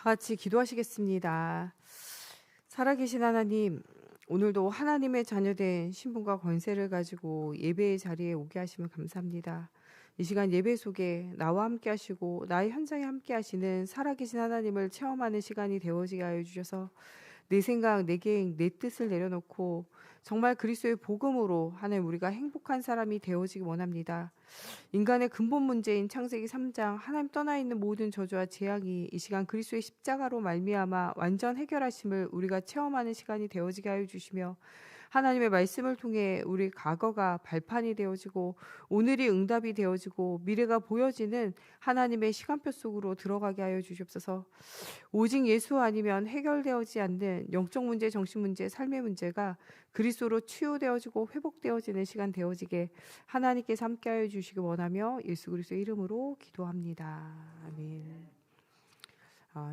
같이 기도하시겠습니다. 살아계신 하나님, 오늘도 하나님의 자녀된 신분과 권세를 가지고 예배의 자리에 오게 하시면 감사합니다. 이 시간 예배 속에 나와 함께 하시고 나의 현장에 함께 하시는 살아계신 하나님을 체험하는 시간이 되어지게 하여 주셔서 내 생각, 내 계획, 내 뜻을 내려놓고 정말 그리스도의 복음으로 하나님 우리가 행복한 사람이 되어지기 원합니다. 인간의 근본 문제인 창세기 3장 하나님 떠나 있는 모든 저주와 재앙이 이 시간 그리스도의 십자가로 말미암아 완전 해결하심을 우리가 체험하는 시간이 되어지게 하여 주시며 하나님의 말씀을 통해 우리 과거가 발판이 되어지고 오늘이 응답이 되어지고 미래가 보여지는 하나님의 시간표 속으로 들어가게 하여 주시옵소서. 오직 예수 아니면 해결되어지지 않는 영적 문제, 정신 문제, 삶의 문제가 그리스도로 치유되어지고 회복되어지는 시간 되어지게 하나님께서 함께하여 주시기 원하며 예수 그리스도의 이름으로 기도합니다. 아멘.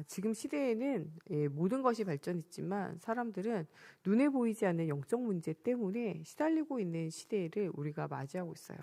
지금 시대에는 모든 것이 발전했지만 사람들은 눈에 보이지 않는 영적 문제 때문에 시달리고 있는 시대를 우리가 맞이하고 있어요.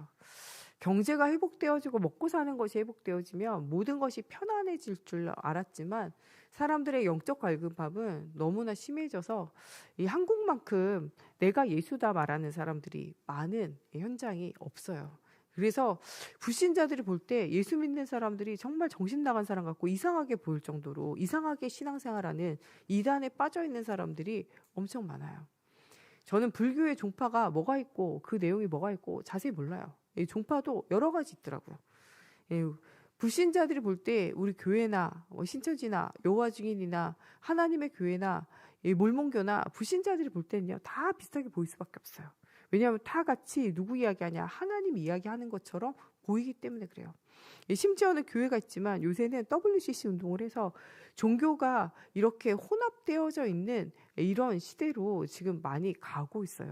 경제가 회복되어지고 먹고 사는 것이 회복되어지면 모든 것이 편안해질 줄 알았지만 사람들의 영적 갈급함은 너무나 심해져서 이 한국만큼 내가 예수다 말하는 사람들이 많은 현장이 없어요. 그래서 불신자들이 볼 때 예수 믿는 사람들이 정말 정신 나간 사람 같고 이상하게 보일 정도로 이상하게 신앙생활하는 이단에 빠져 있는 사람들이 엄청 많아요. 저는 불교의 종파가 뭐가 있고 그 내용이 뭐가 있고 자세히 몰라요. 이 종파도 여러 가지 있더라고요. 불신자들이 볼 때 우리 교회나 신천지나 여호와 증인이나 하나님의 교회나 몰몬교나 불신자들이 볼 때는요 다 비슷하게 보일 수밖에 없어요. 왜냐하면 다 같이 누구 이야기하냐 하나님 이야기하는 것처럼 보이기 때문에 그래요. 심지어는 교회가 있지만 요새는 WCC 운동을 해서 종교가 이렇게 혼합되어져 있는 이런 시대로 지금 많이 가고 있어요.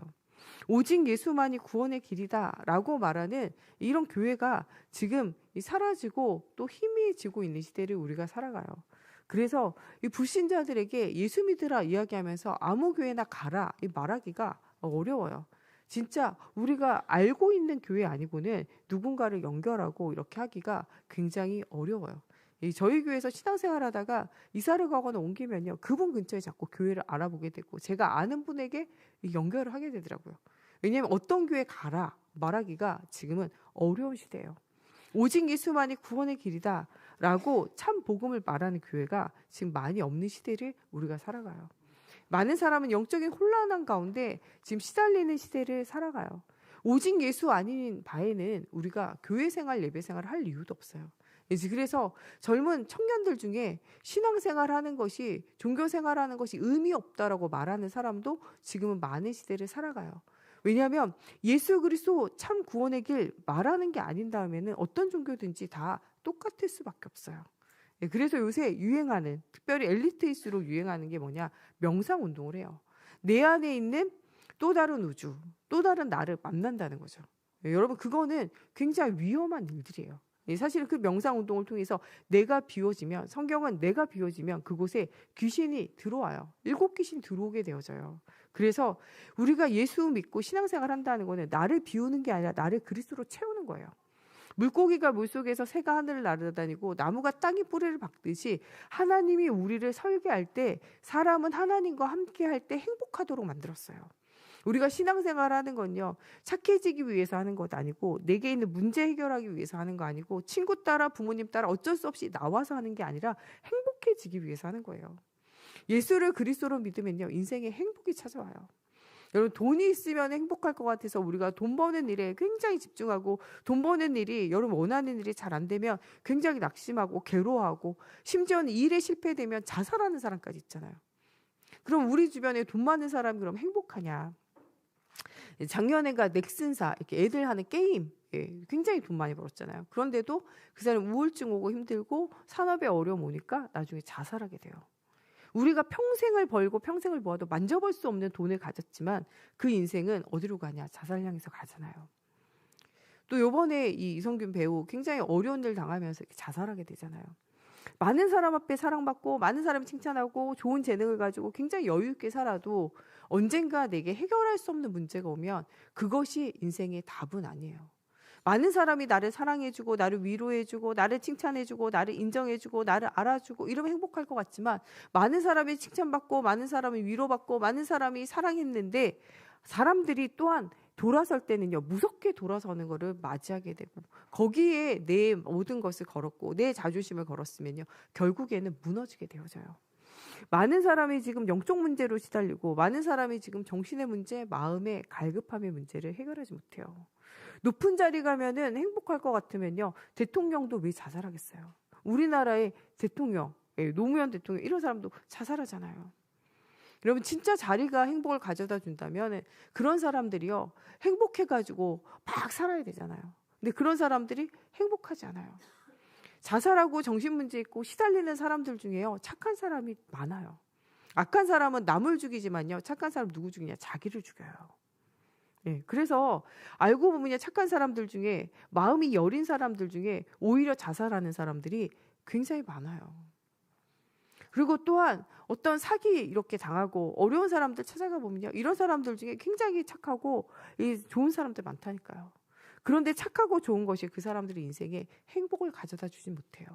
오직 예수만이 구원의 길이다 라고 말하는 이런 교회가 지금 사라지고 또 희미해지고 있는 시대를 우리가 살아가요. 그래서 이 불신자들에게 예수 믿으라 이야기하면서 아무 교회나 가라 말하기가 어려워요. 진짜 우리가 알고 있는 교회 아니고는 누군가를 연결하고 이렇게 하기가 굉장히 어려워요. 저희 교회에서 신앙생활 하다가 이사를 가거나 옮기면요 그분 근처에 자꾸 교회를 알아보게 되고 제가 아는 분에게 연결을 하게 되더라고요. 왜냐하면 어떤 교회 가라 말하기가 지금은 어려운 시대예요. 오직 예수만이 구원의 길이다 라고 참 복음을 말하는 교회가 지금 많이 없는 시대를 우리가 살아가요. 많은 사람은 영적인 혼란한 가운데 지금 시달리는 시대를 살아가요. 오직 예수 아닌 바에는 우리가 교회 생활, 예배 생활을 할 이유도 없어요. 그래서 젊은 청년들 중에 신앙생활 하는 것이, 종교 생활 하는 것이 의미 없다라고 말하는 사람도 지금은 많은 시대를 살아가요. 왜냐하면 예수 그리스도 참 구원의 길 말하는 게 아닌 다음에는 어떤 종교든지 다 똑같을 수밖에 없어요. 그래서 요새 유행하는, 특별히 엘리트일수록 유행하는 게 뭐냐? 명상운동을 해요. 내 안에 있는 또 다른 우주, 또 다른 나를 만난다는 거죠. 여러분 그거는 굉장히 위험한 일들이에요. 사실 그 명상운동을 통해서 내가 비워지면, 성경은 내가 비워지면 그곳에 귀신이 들어와요. 7귀신 들어오게 되어져요. 그래서 우리가 예수 믿고 신앙생활 한다는 거는 나를 비우는 게 아니라 나를 그리스도로 채우는 거예요. 물고기가 물속에서 새가 하늘을 날아다니고 나무가 땅에 뿌리를 박듯이 하나님이 우리를 설계할 때 사람은 하나님과 함께 할 때 행복하도록 만들었어요. 우리가 신앙생활 하는 건요 착해지기 위해서 하는 것 아니고 내게 있는 문제 해결하기 위해서 하는 거 아니고 친구 따라 부모님 따라 어쩔 수 없이 나와서 하는 게 아니라 행복해지기 위해서 하는 거예요. 예수를 그리스도로 믿으면요 인생에 행복이 찾아와요. 여러분 돈이 있으면 행복할 것 같아서 우리가 돈 버는 일에 굉장히 집중하고 돈 버는 일이 여러분 원하는 일이 잘 안 되면 굉장히 낙심하고 괴로워하고 심지어는 일에 실패되면 자살하는 사람까지 있잖아요. 그럼 우리 주변에 돈 많은 사람이 그럼 행복하냐? 작년에가 넥슨사 이렇게 애들 하는 게임 굉장히 돈 많이 벌었잖아요. 그런데도 그 사람 우울증 오고 힘들고 산업에 어려움 오니까 나중에 자살하게 돼요. 우리가 평생을 벌고 평생을 모아도 만져볼 수 없는 돈을 가졌지만 그 인생은 어디로 가냐? 자살 향해서 가잖아요. 또 이번에 이 이성균 배우 굉장히 어려운 일 당하면서 이렇게 자살하게 되잖아요. 많은 사람 앞에 사랑받고 많은 사람이 칭찬하고 좋은 재능을 가지고 굉장히 여유 있게 살아도 언젠가 내게 해결할 수 없는 문제가 오면 그것이 인생의 답은 아니에요. 많은 사람이 나를 사랑해주고 나를 위로해주고 나를 칭찬해주고 나를 인정해주고 나를 알아주고 이러면 행복할 것 같지만, 많은 사람이 칭찬받고 많은 사람이 위로받고 많은 사람이 사랑했는데 사람들이 또한 돌아설 때는요, 무섭게 돌아서는 것을 맞이하게 되고 거기에 내 모든 것을 걸었고 내 자존심을 걸었으면요, 결국에는 무너지게 되어져요. 많은 사람이 지금 영적 문제로 시달리고 많은 사람이 지금 정신의 문제, 마음의 갈급함의 문제를 해결하지 못해요. 높은 자리 가면은 행복할 것 같으면요, 대통령도 왜 자살하겠어요? 우리나라의 대통령, 노무현 대통령 이런 사람도 자살하잖아요. 여러분, 진짜 자리가 행복을 가져다 준다면 그런 사람들이요, 행복해가지고 막 살아야 되잖아요. 근데 그런 사람들이 행복하지 않아요. 자살하고 정신문제 있고 시달리는 사람들 중에요, 착한 사람이 많아요. 악한 사람은 남을 죽이지만요, 착한 사람 누구 죽이냐? 자기를 죽여요. 그래서 알고 보면 착한 사람들 중에, 마음이 여린 사람들 중에 오히려 자살하는 사람들이 굉장히 많아요. 그리고 또한 어떤 사기 이렇게 당하고 어려운 사람들 찾아가 보면요, 이런 사람들 중에 굉장히 착하고 좋은 사람들 많다니까요. 그런데 착하고 좋은 것이 그 사람들의 인생에 행복을 가져다 주지 못해요.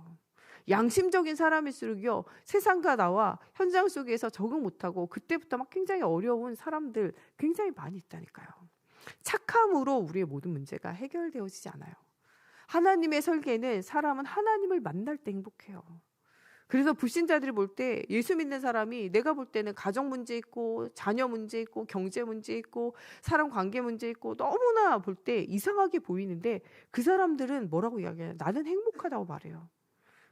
양심적인 사람일수록요, 세상과 나와 현장 속에서 적응 못하고 그때부터 막 굉장히 어려운 사람들 굉장히 많이 있다니까요. 착함으로 우리의 모든 문제가 해결되어지지 않아요. 하나님의 설계는 사람은 하나님을 만날 때 행복해요. 그래서 불신자들이 볼 때, 예수 믿는 사람이 내가 볼 때는 가정 문제 있고 자녀 문제 있고 경제 문제 있고 사람 관계 문제 있고 너무나 볼 때 이상하게 보이는데, 그 사람들은 뭐라고 이야기해요? 나는 행복하다고 말해요.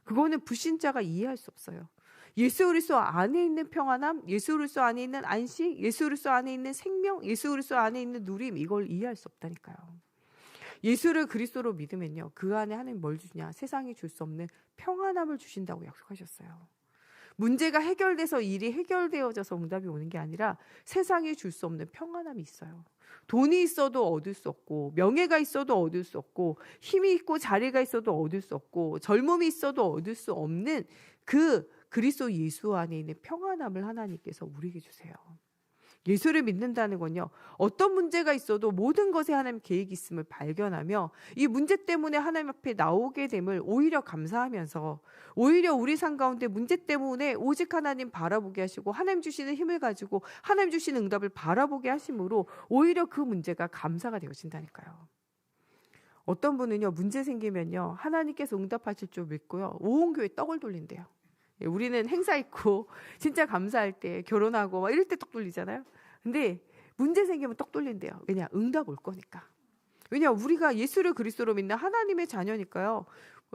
그거는 불신자가 이해할 수 없어요. 예수 그리스도 안에 있는 평안함, 예수 그리스도 안에 있는 안식, 예수 그리스도 안에 있는 생명, 예수 그리스도 안에 있는 누림, 이걸 이해할 수 없다니까요. 예수를 그리스도로 믿으면요, 그 안에 하나님 뭘 주냐? 세상이 줄 수 없는 평안함을 주신다고 약속하셨어요. 문제가 해결돼서 일이 해결되어져서 응답이 오는 게 아니라 세상이 줄 수 없는 평안함이 있어요. 돈이 있어도 얻을 수 없고, 명예가 있어도 얻을 수 없고, 힘이 있고 자리가 있어도 얻을 수 없고, 젊음이 있어도 얻을 수 없는 그 그리스도 예수 안에 있는 평안함을 하나님께서 우리에게 주세요. 예수를 믿는다는 건요, 어떤 문제가 있어도 모든 것에 하나님 계획이 있음을 발견하며 이 문제 때문에 하나님 앞에 나오게 됨을 오히려 감사하면서, 오히려 우리 삶 가운데 문제 때문에 오직 하나님 바라보게 하시고 하나님 주시는 힘을 가지고 하나님 주시는 응답을 바라보게 하심으로 오히려 그 문제가 감사가 되어진다니까요. 어떤 분은요, 문제 생기면요, 하나님께서 응답하실 줄 믿고요, 온 교회 떡을 돌린대요. 우리는 행사 있고 진짜 감사할 때, 결혼하고 막 이럴 때 떡 돌리잖아요. 근데 문제 생기면 떡 돌린대요. 왜냐? 응답 올 거니까. 왜냐? 우리가 예수를 그리스도로 믿는 하나님의 자녀니까요.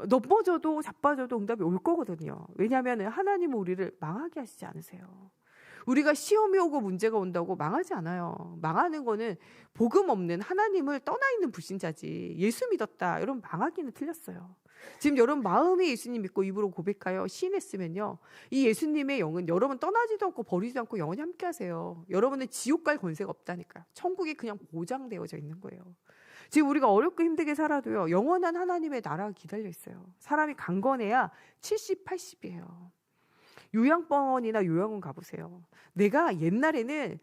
넘어져도 자빠져도 응답이 올 거거든요. 왜냐하면 하나님은 우리를 망하게 하시지 않으세요. 우리가 시험이 오고 문제가 온다고 망하지 않아요. 망하는 거는 복음 없는, 하나님을 떠나 있는 불신자지, 예수 믿었다 여러분 망하기는 틀렸어요. 지금 여러분 마음이 예수님 믿고 입으로 고백하여 시인했으면요, 이 예수님의 영은 여러분 떠나지도 않고 버리지도 않고 영원히 함께 하세요. 여러분은 지옥 갈 권세가 없다니까요. 천국이 그냥 보장되어져 있는 거예요. 지금 우리가 어렵고 힘들게 살아도요, 영원한 하나님의 나라가 기다려 있어요. 사람이 강건해야 70, 80이에요. 요양병원이나 요양원 가보세요. 내가 옛날에는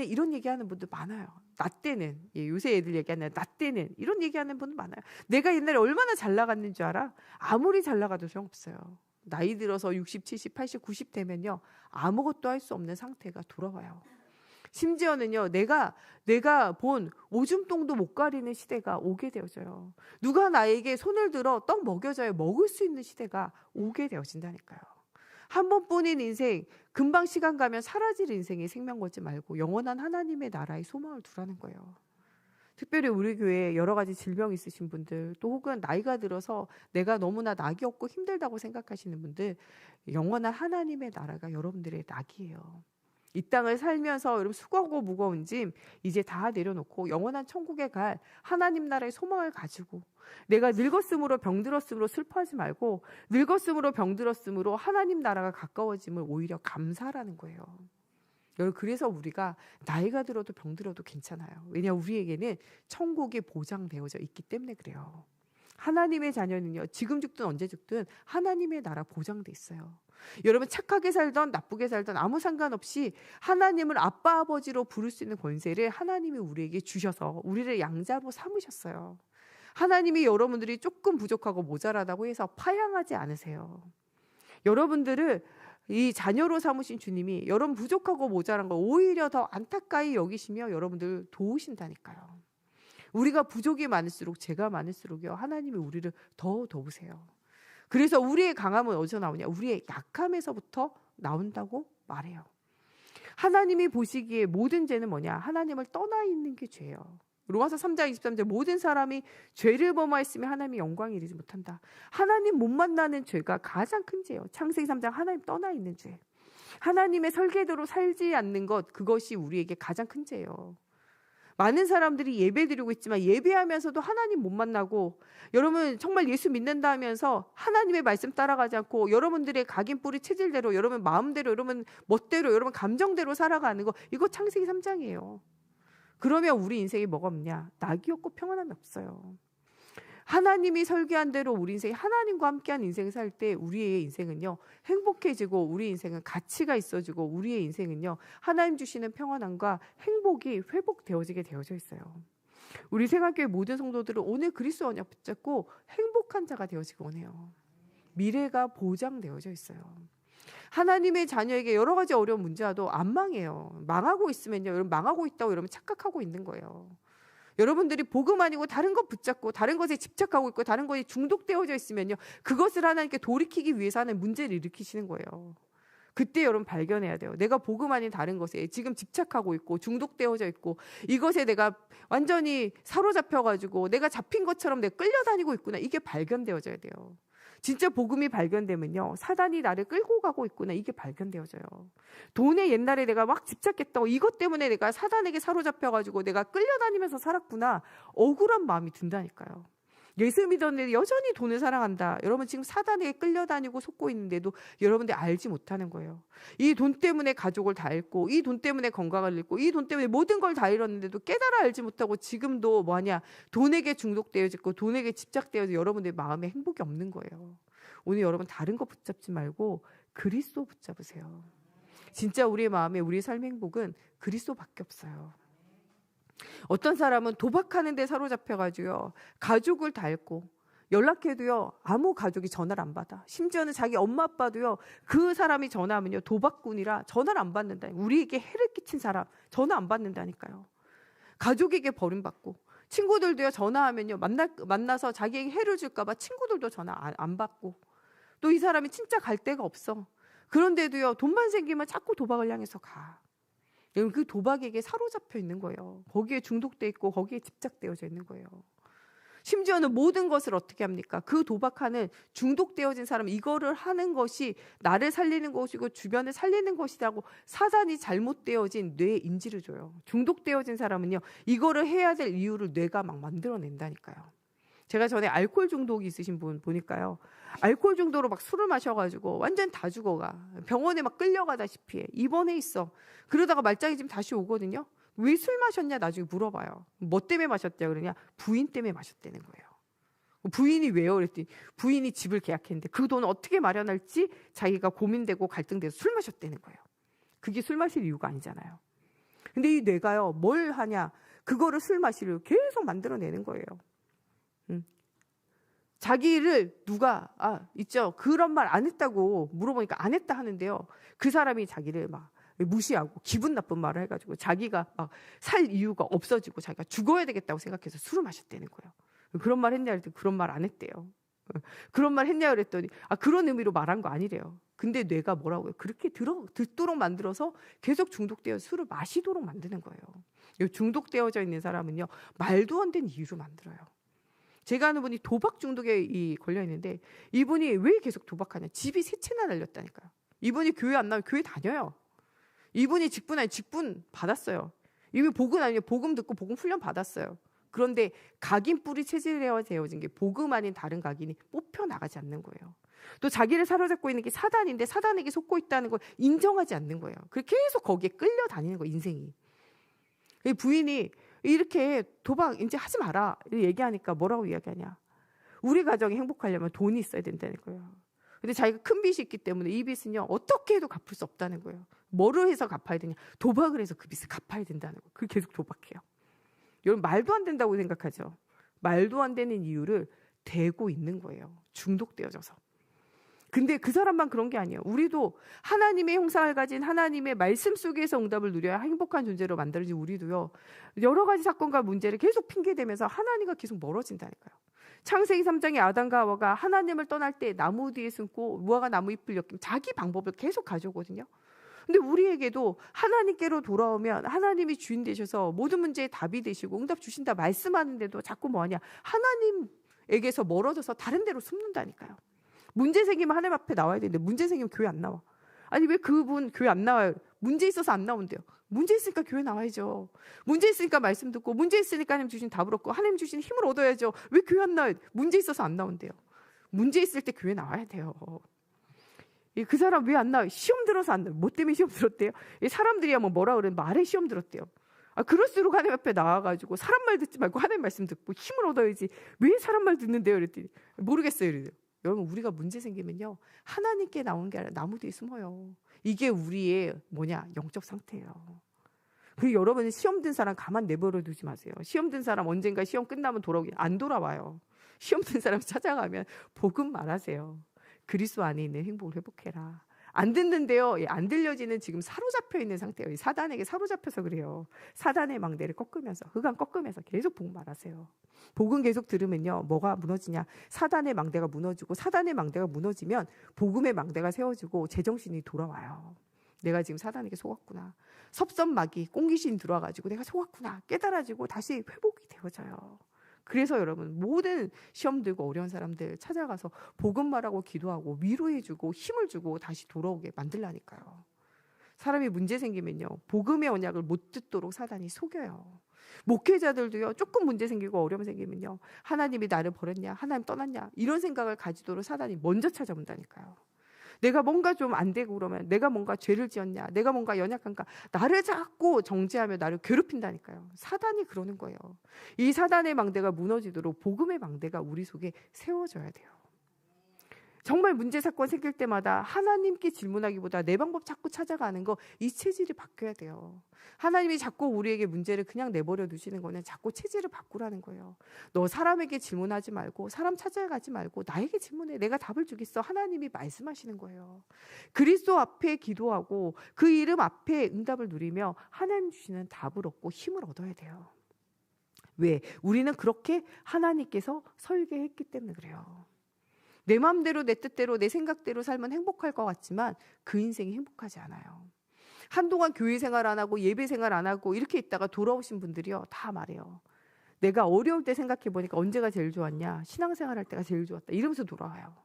이런 얘기하는 분들 많아요. 나 때는, 요새 애들 얘기하는 나 때는 이런 얘기하는 분들 많아요. 내가 옛날에 얼마나 잘 나갔는 줄 알아? 아무리 잘 나가도 소용없어요. 나이 들어서 60, 70, 80, 90 되면요, 아무것도 할 수 없는 상태가 돌아와요. 심지어는요, 내가 본 오줌똥도 못 가리는 시대가 오게 되어져요. 누가 나에게 손을 들어 떡 먹여줘야 먹을 수 있는 시대가 오게 되어진다니까요. 한 번뿐인 인생, 금방 시간 가면 사라질 인생에 생명 걸지 말고 영원한 하나님의 나라에 소망을 두라는 거예요. 특별히 우리 교회에 여러 가지 질병 있으신 분들, 또 혹은 나이가 들어서 내가 너무나 낙이 없고 힘들다고 생각하시는 분들, 영원한 하나님의 나라가 여러분들의 낙이에요. 이 땅을 살면서 여러분 수고하고 무거운 짐 이제 다 내려놓고 영원한 천국에 갈 하나님 나라의 소망을 가지고, 내가 늙었으므로 병들었으므로 슬퍼하지 말고 늙었으므로 병들었으므로 하나님 나라가 가까워짐을 오히려 감사라는 거예요. 여러분, 그래서 우리가 나이가 들어도 병들어도 괜찮아요. 왜냐? 우리에게는 천국이 보장되어져 있기 때문에 그래요. 하나님의 자녀는요, 지금 죽든 언제 죽든 하나님의 나라 보장돼 있어요. 여러분 착하게 살던 나쁘게 살던 아무 상관없이 하나님을 아빠 아버지로 부를 수 있는 권세를 하나님이 우리에게 주셔서 우리를 양자로 삼으셨어요. 하나님이 여러분들이 조금 부족하고 모자라다고 해서 파양하지 않으세요. 여러분들을 이 자녀로 삼으신 주님이 여러분 부족하고 모자란 거 오히려 더 안타까이 여기시며 여러분들 도우신다니까요. 우리가 부족이 많을수록 죄가 많을수록요, 하나님이 우리를 더 도우세요. 그래서 우리의 강함은 어디서 나오냐? 우리의 약함에서부터 나온다고 말해요. 하나님이 보시기에 모든 죄는 뭐냐? 하나님을 떠나 있는 게 죄예요. 로마서 3장 23절 모든 사람이 죄를 범하였으면 하나님이 영광에 이르지 못한다. 하나님 못 만나는 죄가 가장 큰 죄예요. 창세기 3장 하나님 떠나 있는 죄. 하나님의 설계대로 살지 않는 것, 그것이 우리에게 가장 큰 죄예요. 많은 사람들이 예배드리고 있지만 예배하면서도 하나님 못 만나고, 여러분 정말 예수 믿는다 하면서 하나님의 말씀 따라가지 않고 여러분들의 각인 뿌리 체질대로, 여러분 마음대로, 여러분 멋대로, 여러분 감정대로 살아가는 거, 이거 창세기 3장이에요. 그러면 우리 인생에 뭐가 없냐? 낙이 없고 평안함이 없어요. 하나님이 설계한 대로 우리 인생이 하나님과 함께한 인생을 살 때 우리의 인생은요, 행복해지고 우리 인생은 가치가 있어지고 우리의 인생은요, 하나님 주시는 평안함과 행복이 회복되어지게 되어져 있어요. 우리 생활교회 모든 성도들은 오늘 그리스도 언약 붙잡고 행복한 자가 되어지기 원해요. 미래가 보장되어져 있어요. 하나님의 자녀에게 여러 가지 어려운 문제와도 안 망해요. 망하고 있으면요, 여러분 망하고 있다고 여러분 착각하고 있는 거예요. 여러분들이 복음 아니고 다른 것 붙잡고 다른 것에 집착하고 있고 다른 것에 중독되어져 있으면요, 그것을 하나님께 돌이키기 위해서 하는 문제를 일으키시는 거예요. 그때 여러분 발견해야 돼요. 내가 복음 아닌 다른 것에 지금 집착하고 있고 중독되어져 있고 이것에 내가 완전히 사로잡혀가지고 내가 잡힌 것처럼 내가 끌려다니고 있구나, 이게 발견되어져야 돼요. 진짜 복음이 발견되면요, 사단이 나를 끌고 가고 있구나, 이게 발견되어져요. 돈에 옛날에 내가 막 집착했다고, 이것 때문에 내가 사단에게 사로잡혀가지고 내가 끌려다니면서 살았구나, 억울한 마음이 든다니까요. 예수 믿었는데 여전히 돈을 사랑한다. 여러분 지금 사단에게 끌려다니고 속고 있는데도 여러분들 알지 못하는 거예요. 이 돈 때문에 가족을 다 잃고, 이 돈 때문에 건강을 잃고, 이 돈 때문에 모든 걸 다 잃었는데도 깨달아 알지 못하고 지금도 뭐하냐? 돈에게 중독되어지고 돈에게 집착되어서 여러분들 마음에 행복이 없는 거예요. 오늘 여러분 다른 거 붙잡지 말고 그리스도 붙잡으세요. 진짜 우리의 마음에 우리의 삶의 행복은 그리스도밖에 없어요. 어떤 사람은 도박하는 데 사로잡혀가지고요, 가족을 다 잃고 연락해도요, 아무 가족이 전화를 안 받아. 심지어는 자기 엄마 아빠도요, 그 사람이 전화하면요, 도박꾼이라 전화를 안 받는다. 우리에게 해를 끼친 사람 전화 안 받는다니까요. 가족에게 버림받고, 친구들도요, 전화하면요, 만나서 자기에게 해를 줄까봐 친구들도 전화 안 받고, 또 이 사람이 진짜 갈 데가 없어. 그런데도요, 돈만 생기면 자꾸 도박을 향해서 가. 그 도박에게 사로잡혀 있는 거예요. 거기에 중독돼 있고 거기에 집착되어져 있는 거예요. 심지어는 모든 것을 어떻게 합니까? 그 도박하는 중독되어진 사람, 이거를 하는 것이 나를 살리는 것이고 주변을 살리는 것이라고 사단이 잘못되어진 뇌에 인지를 줘요. 중독되어진 사람은요, 이거를 해야 될 이유를 뇌가 막 만들어낸다니까요. 제가 전에 알코올 중독이 있으신 분 보니까요, 알코올 중독으로 막 술을 마셔가지고 완전 다 죽어가. 병원에 막 끌려가다시피 해. 입원해 있어. 그러다가 말짱이 지금 다시 오거든요. 왜 술 마셨냐 나중에 물어봐요. 뭐 때문에 마셨냐 그러냐, 부인 때문에 마셨다는 거예요. 부인이 왜요? 그랬더니 부인이 집을 계약했는데 그 돈을 어떻게 마련할지 자기가 고민되고 갈등돼서 술 마셨다는 거예요. 그게 술 마실 이유가 아니잖아요. 근데 이 뇌가요, 뭘 하냐, 그거를 술 마시려고 계속 만들어내는 거예요. 자기를 누가 있죠, 그런 말 안 했다고 물어보니까 안 했다 하는데요, 그 사람이 자기를 막 무시하고 기분 나쁜 말을 해가지고 자기가 막 살 이유가 없어지고 자기가 죽어야 되겠다고 생각해서 술을 마셨다는 거예요. 그런 말 했냐 그랬더니 그런 말 안 했대요. 그런 말 했냐 그랬더니 그런 의미로 말한 거 아니래요. 근데 뇌가 뭐라고요? 그렇게 듣도록 만들어서 계속 중독되어 술을 마시도록 만드는 거예요. 중독되어져 있는 사람은요, 말도 안 되는 이유로 만들어요. 제가 아는 분이 도박 중독에 걸려 있는데, 이분이 왜 계속 도박하냐, 집이 3채나 날렸다니까요. 이분이 교회 안 나오면 교회 다녀요. 이분이 직분 아니 직분 받았어요. 이분이 복음 아니에요. 복음 듣고 복음 훈련 받았어요. 그런데 각인 뿌리 체질에 되어진 게 복음 아닌 다른 각인이 뽑혀 나가지 않는 거예요. 또 자기를 사로잡고 있는 게 사단인데 사단에게 속고 있다는 걸 인정하지 않는 거예요. 그래서 계속 거기에 끌려다니는 거예요, 인생이. 부인이 이렇게 도박 이제 하지 마라 얘기하니까 뭐라고 이야기하냐, 우리 가정이 행복하려면 돈이 있어야 된다는 거예요. 근데 자기가 큰 빚이 있기 때문에 이 빚은요 어떻게 해도 갚을 수 없다는 거예요. 뭐를 해서 갚아야 되냐? 도박을 해서 그 빚을 갚아야 된다는 거예요. 그걸 계속 도박해요. 여러분 말도 안 된다고 생각하죠. 말도 안 되는 이유를 대고 있는 거예요. 중독되어져서. 근데 그 사람만 그런 게 아니에요. 우리도 하나님의 형상을 가진 하나님의 말씀 속에서 응답을 누려야 행복한 존재로 만들어진 우리도요. 여러 가지 사건과 문제를 계속 핑계대면서 하나님과 계속 멀어진다니까요. 창세기 3장의 아담과 하와가 하나님을 떠날 때 나무 뒤에 숨고 무화과 나무 잎을 엮임 자기 방법을 계속 가져오거든요. 근데 우리에게도 하나님께로 돌아오면 하나님이 주인 되셔서 모든 문제에 답이 되시고 응답 주신다 말씀하는데도 자꾸 뭐하냐? 하나님에게서 멀어져서 다른 데로 숨는다니까요. 문제 생기면 하나님 앞에 나와야 되는데 문제 생기면 교회 안 나와. 아니 왜 그분 교회 안 나와요? 문제 있어서 안 나온대요. 문제 있으니까 교회 나와야죠. 문제 있으니까 말씀 듣고 문제 있으니까 하나님 주신 답을 얻고 하나님 주신 힘을 얻어야죠. 왜 교회 안 나와요? 문제 있어서 안 나온대요. 문제 있을 때 교회 나와야 돼요. 그 사람 왜 안 나와요? 시험 들어서 안 나와요. 뭐 때문에 시험 들었대요? 사람들이야 뭐라 그래? 말에 시험 들었대요. 그럴수록 하나님 앞에 나와가지고 사람 말 듣지 말고 하나님 말씀 듣고 힘을 얻어야지. 왜 사람 말 듣는데요? 그랬더니 모르겠어요. 이래요. 여러분 우리가 문제 생기면요 하나님께 나오는 게 아니라 나무 뒤에 숨어요. 이게 우리의 영적 상태예요. 그리고 여러분은 시험 든 사람 가만 내버려 두지 마세요. 시험 든 사람 언젠가 시험 끝나면 돌아오긴 안 돌아와요. 시험 든 사람 찾아가면 복음 말하세요. 그리스도 안에 있는 행복을 회복해라. 안 듣는데요. 안 들려지는 지금 사로잡혀 있는 상태예요. 사단에게 사로잡혀서 그래요. 사단의 망대를 꺾으면서 흑암 꺾으면서 계속 복음 말하세요. 복음 계속 들으면요. 뭐가 무너지냐? 사단의 망대가 무너지고 사단의 망대가 무너지면 복음의 망대가 세워지고 제정신이 돌아와요. 내가 지금 사단에게 속았구나. 섭섭마귀 꽁귀신 들어와가지고 내가 속았구나. 깨달아지고 다시 회복이 되어져요. 그래서 여러분 모든 시험 들고 어려운 사람들 찾아가서 복음 말하고 기도하고 위로해주고 힘을 주고 다시 돌아오게 만들라니까요. 사람이 문제 생기면요 복음의 언약을 못 듣도록 사단이 속여요. 목회자들도요 조금 문제 생기고 어려움 생기면요 하나님이 나를 버렸냐? 하나님 떠났냐? 이런 생각을 가지도록 사단이 먼저 찾아온다니까요. 내가 뭔가 좀 안 되고 그러면 내가 뭔가 죄를 지었냐? 내가 뭔가 연약한가? 나를 자꾸 정죄하며 나를 괴롭힌다니까요. 사단이 그러는 거예요. 이 사단의 망대가 무너지도록 복음의 망대가 우리 속에 세워져야 돼요. 정말 문제 사건 생길 때마다 하나님께 질문하기보다 내 방법 자꾸 찾아가는 거 이 체질이 바뀌어야 돼요. 하나님이 자꾸 우리에게 문제를 그냥 내버려 두시는 거는 자꾸 체질을 바꾸라는 거예요. 너 사람에게 질문하지 말고 사람 찾아가지 말고 나에게 질문해. 내가 답을 주겠어. 하나님이 말씀하시는 거예요. 그리스도 앞에 기도하고 그 이름 앞에 응답을 누리며 하나님 주시는 답을 얻고 힘을 얻어야 돼요. 왜? 우리는 그렇게 하나님께서 설계했기 때문에 그래요. 내 마음대로 내 뜻대로 내 생각대로 살면 행복할 것 같지만 그 인생이 행복하지 않아요. 한동안 교회 생활 안 하고 예배 생활 안 하고 이렇게 있다가 돌아오신 분들이요 다 말해요. 내가 어려울 때 생각해 보니까 언제가 제일 좋았냐? 신앙생활 할 때가 제일 좋았다. 이러면서 돌아와요.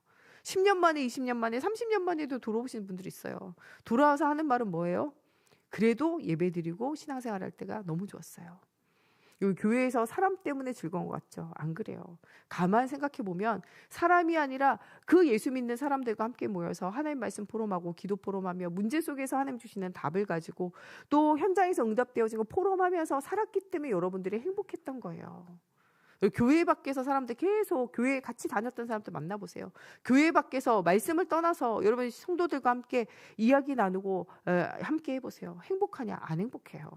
10년 만에 20년 만에 30년 만에도 돌아오시는 분들이 있어요. 돌아와서 하는 말은 뭐예요? 그래도 예배 드리고 신앙생활 할 때가 너무 좋았어요. 요 교회에서 사람 때문에 즐거운 것 같죠? 안 그래요. 가만 생각해 보면 사람이 아니라 그 예수 믿는 사람들과 함께 모여서 하나님 말씀 포럼하고 기도 포럼하며 문제 속에서 하나님 주시는 답을 가지고 또 현장에서 응답되어진 거 포럼하면서 살았기 때문에 여러분들이 행복했던 거예요. 교회 밖에서 사람들 계속 교회 같이 다녔던 사람들 만나보세요. 교회 밖에서 말씀을 떠나서 여러분 성도들과 함께 이야기 나누고 함께 해보세요. 행복하냐? 안 행복해요.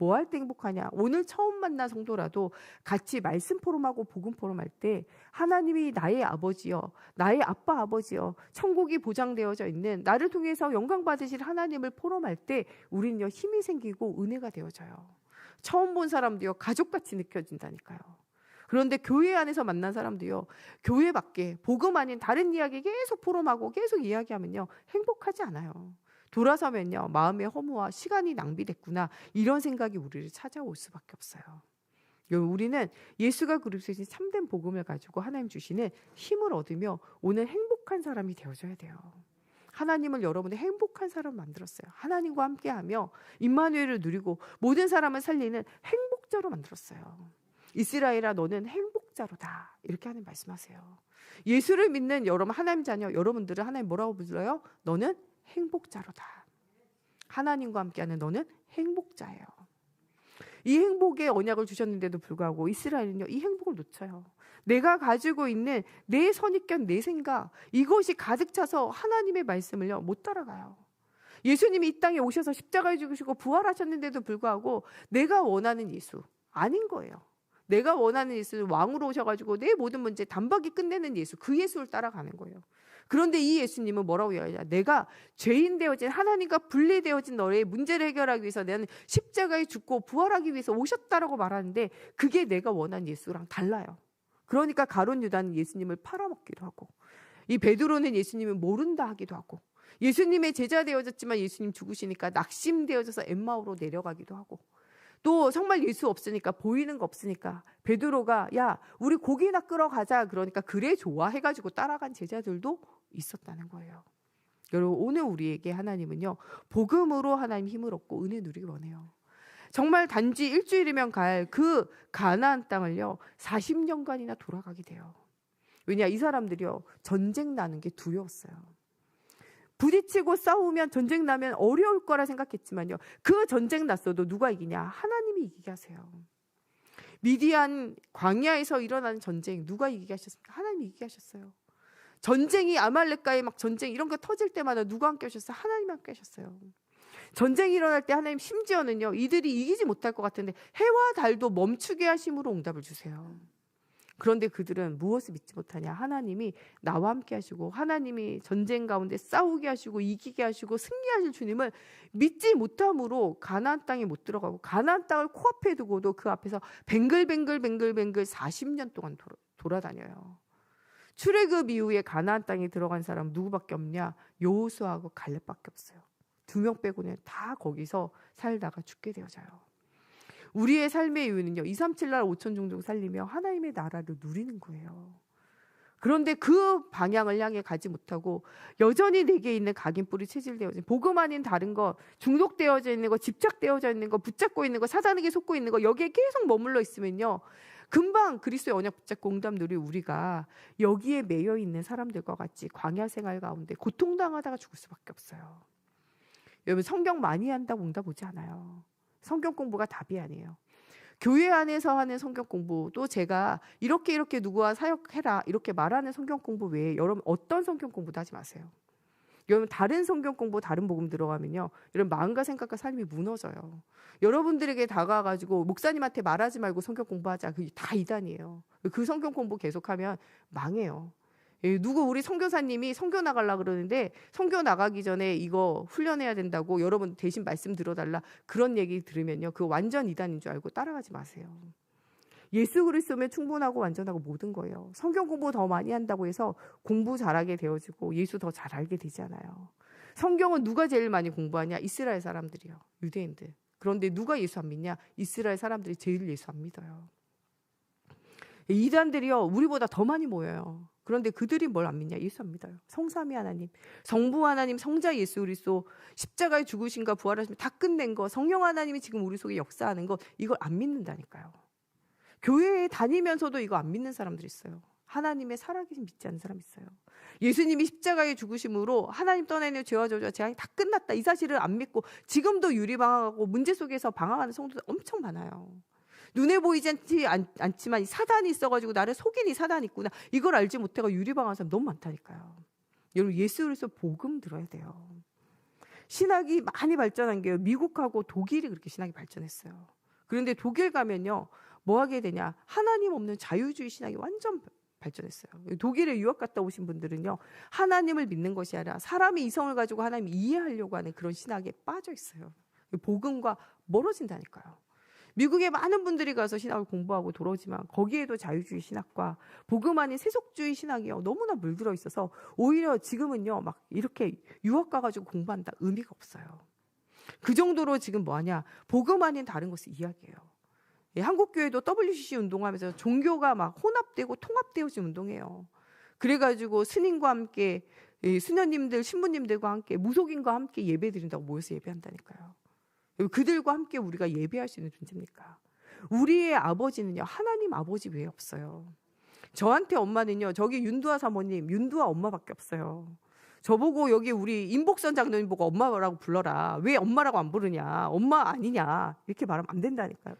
뭐 할 때 행복하냐? 오늘 처음 만난 성도라도 같이 말씀 포럼하고 복음 포럼할 때 하나님이 나의 아버지여, 나의 아빠 아버지여, 천국이 보장되어져 있는 나를 통해서 영광 받으실 하나님을 포럼할 때 우리는요 힘이 생기고 은혜가 되어져요. 처음 본 사람도요 가족같이 느껴진다니까요. 그런데 교회 안에서 만난 사람도요 교회 밖에 복음 아닌 다른 이야기 계속 포럼하고 계속 이야기하면요 행복하지 않아요. 돌아서면요 마음의 허무와 시간이 낭비됐구나 이런 생각이 우리를 찾아올 수밖에 없어요. 우리는 예수가 그리스도의 참된 복음을 가지고 하나님 주시는 힘을 얻으며 오늘 행복한 사람이 되어줘야 돼요. 하나님을 여러분의 행복한 사람 만들었어요. 하나님과 함께하며 임마누엘을 누리고 모든 사람을 살리는 행복자로 만들었어요. 이스라엘아 너는 행복자로다 이렇게 하나님 말씀하세요. 예수를 믿는 여러분 하나님 자녀 여러분들은 하나님 뭐라고 불러요? 너는 행복자로다. 하나님과 함께하는 너는 행복자예요. 이 행복의 언약을 주셨는데도 불구하고 이스라엘은요 이 행복을 놓쳐요. 내가 가지고 있는 내 선입견, 내 생각, 이것이 가득 차서 하나님의 말씀을요 못 따라가요. 예수님이 이 땅에 오셔서 십자가에 죽으시고 부활하셨는데도 불구하고 내가 원하는 예수 아닌 거예요. 내가 원하는 예수, 왕으로 오셔가지고 내 모든 문제 단박에 끝내는 예수, 그 예수를 따라가는 거예요. 그런데 이 예수님은 뭐라고 이야기하냐? 내가 죄인 되어진, 하나님과 분리되어진 너의 문제를 해결하기 위해서 나는 십자가에 죽고 부활하기 위해서 오셨다라고 말하는데, 그게 내가 원하는 예수랑 달라요. 그러니까 가룟 유다는 예수님을 팔아먹기도 하고, 이 베드로는 예수님을 모른다 하기도 하고, 예수님의 제자 되어졌지만 예수님 죽으시니까 낙심되어져서 엠마오로 내려가기도 하고, 또 정말 예수 없으니까, 보이는 거 없으니까 베드로가 야 우리 고기나 끌어가자, 그러니까 그래 좋아 해가지고 따라간 제자들도 있었다는 거예요. 여러분, 오늘 우리에게 하나님은요 복음으로 하나님 힘을 얻고 은혜 누리기 원해요. 정말 단지 일주일이면 갈 그 가나안 땅을요 40년간이나 돌아가게 돼요. 왜냐, 이 사람들이요 전쟁 나는 게 두려웠어요. 부딪히고 싸우면, 전쟁 나면 어려울 거라 생각했지만요, 그 전쟁 났어도 누가 이기냐? 하나님이 이기게 하세요. 미디안 광야에서 일어나는 전쟁 누가 이기게 하셨습니까? 하나님이 이기게 하셨어요. 전쟁이 아말렉과의 막 전쟁 이런 거 터질 때마다 누가 함께 하셨어요? 하나님이 함께 하셨어요. 전쟁이 일어날 때 하나님 심지어는요 이들이 이기지 못할 것 같은데 해와 달도 멈추게 하심으로 응답을 주세요. 그런데 그들은 무엇을 믿지 못하냐? 하나님이 나와 함께 하시고, 하나님이 전쟁 가운데 싸우게 하시고 이기게 하시고 승리하실 주님을 믿지 못함으로 가나안 땅에 못 들어가고, 가나안 땅을 코앞에 두고도 그 앞에서 뱅글뱅글 40년 동안 돌아다녀요. 출애굽 이후에 가나안 땅에 들어간 사람 누구밖에 없냐? 여호수아하고 갈렙밖에 없어요. 2명 빼고는 다 거기서 살다가 죽게 되어져요. 우리의 삶의 이유는요 237날 5천 종족 살리며 하나님의 나라를 누리는 거예요. 그런데 그 방향을 향해 가지 못하고 여전히 내게 있는 각인뿔이 체질되어진, 복음 아닌 다른 것, 중독되어져 있는 것, 집착되어져 있는 것, 붙잡고 있는 것, 사단에게 속고 있는 것, 여기에 계속 머물러 있으면요 금방 그리스도의 언약 붙잡고 응답 누릴 우리가 여기에 매여 있는 사람들과 같이 광야 생활 가운데 고통당하다가 죽을 수밖에 없어요. 여러분, 성경 많이 한다고 응답 오지 않아요. 성경 공부가 답이 아니에요. 교회 안에서 하는 성경 공부도 제가 이렇게 누구와 사역해라 이렇게 말하는 성경 공부 외에 여러분 어떤 성경 공부도 하지 마세요. 여러분, 다른 성경 공부, 다른 복음 들어가면요 여러분 마음과 생각과 삶이 무너져요. 여러분들에게 다가가가지고 목사님한테 말하지 말고 성경 공부하자, 그게 다 이단이에요. 그 성경 공부 계속하면 망해요. 우리 선교사님이 선교 나가려고 그러는데 선교 나가기 전에 이거 훈련해야 된다고 여러분 대신 말씀 들어달라, 그런 얘기 들으면요 그거 완전 이단인 줄 알고 따라가지 마세요. 예수 그리스도면 충분하고 완전하고 모든 거예요. 성경 공부 더 많이 한다고 해서 공부 잘하게 되어지고 예수 더 잘 알게 되지 않아요. 성경은 누가 제일 많이 공부하냐? 이스라엘 사람들이요, 유대인들. 그런데 누가 예수 안 믿냐? 이스라엘 사람들이 제일 예수 안 믿어요. 이단들이요 우리보다 더 많이 모여요. 그런데 그들이 뭘 안 믿냐? 예수 안 믿어요. 성삼위 하나님, 성부 하나님, 성자 예수 그리스도 십자가에 죽으신가 부활하시면 다 끝낸 거, 성령 하나님이 지금 우리 속에 역사하는 거, 이걸 안 믿는다니까요. 교회에 다니면서도 이거 안 믿는 사람들이 있어요. 하나님의 살아계신 믿지 않는 사람이 있어요. 예수님이 십자가에 죽으심으로 하나님 떠나는 죄와 저주와 재앙이 다 끝났다, 이 사실을 안 믿고 지금도 유리방황하고 문제 속에서 방황하는 성도들 엄청 많아요. 눈에 보이지 않지만 사단이 있어가지고 나를 속이니 사단이 있구나, 이걸 알지 못해가 유리방황하는 사람 너무 많다니까요. 여러분, 예수 그리스도 복음 들어야 돼요. 신학이 많이 발전한 게 미국하고 독일이 그렇게 신학이 발전했어요. 그런데 독일 가면요 뭐 하게 되냐? 하나님 없는 자유주의 신학이 완전 발전했어요. 독일에 유학 갔다 오신 분들은요 하나님을 믿는 것이 아니라 사람의 이성을 가지고 하나님을 이해하려고 하는 그런 신학에 빠져 있어요. 복음과 멀어진다니까요. 미국에 많은 분들이 가서 신학을 공부하고 돌아오지만 거기에도 자유주의 신학과 복음 아닌 세속주의 신학이요 너무나 물들어 있어서 오히려 지금은요 막 이렇게 유학 가가지고 공부한다 의미가 없어요. 그 정도로 지금 뭐하냐? 복음 아닌 다른 것을 이야기해요. 한국교회도 WCC 운동하면서 종교가 막 혼합되고 통합되어진 운동해요. 그래가지고 스님과 함께, 수녀님들, 신부님들과 함께, 무속인과 함께 예배 드린다고 모여서 예배한다니까요. 그들과 함께 우리가 예배할 수 있는 존재입니까? 우리의 아버지는요 하나님 아버지 외에 없어요. 저한테 엄마는요 저기 윤두아 사모님, 윤두아 엄마밖에 없어요. 저보고 여기 우리 임복선 장로님 보고 엄마라고 불러라, 왜 엄마라고 안 부르냐, 엄마 아니냐, 이렇게 말하면 안 된다니까요.